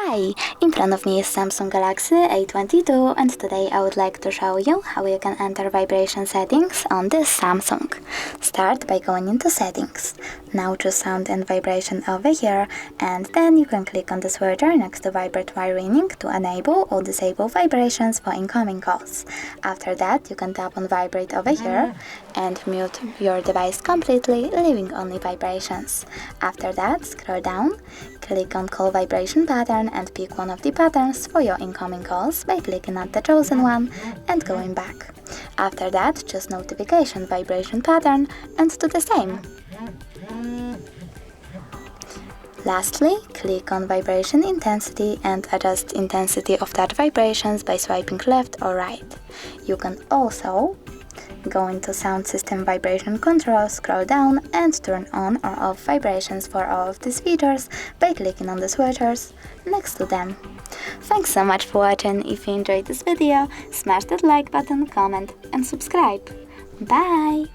Hi, in front of me is Samsung Galaxy A22 and today I would like to show you how you can enter vibration settings on this Samsung. Start by going into settings. Now choose sound and vibration over here and then you can click on the switcher next to vibrate while ringing to enable or disable vibrations for incoming calls. After that you can tap on vibrate over here and mute your device completely, leaving only vibrations. After that scroll down, click on call vibration pattern and pick one of the patterns for your incoming calls by clicking on the chosen one and going back. After that, choose notification vibration pattern and do the same. Lastly, click on vibration intensity and adjust intensity of that vibrations by swiping left or right. You can also go into sound system vibration control, scroll down and turn on or off vibrations for all of these features by clicking on the switchers next to them. Thanks so much for watching. If you enjoyed this video, smash that like button, comment and subscribe. Bye!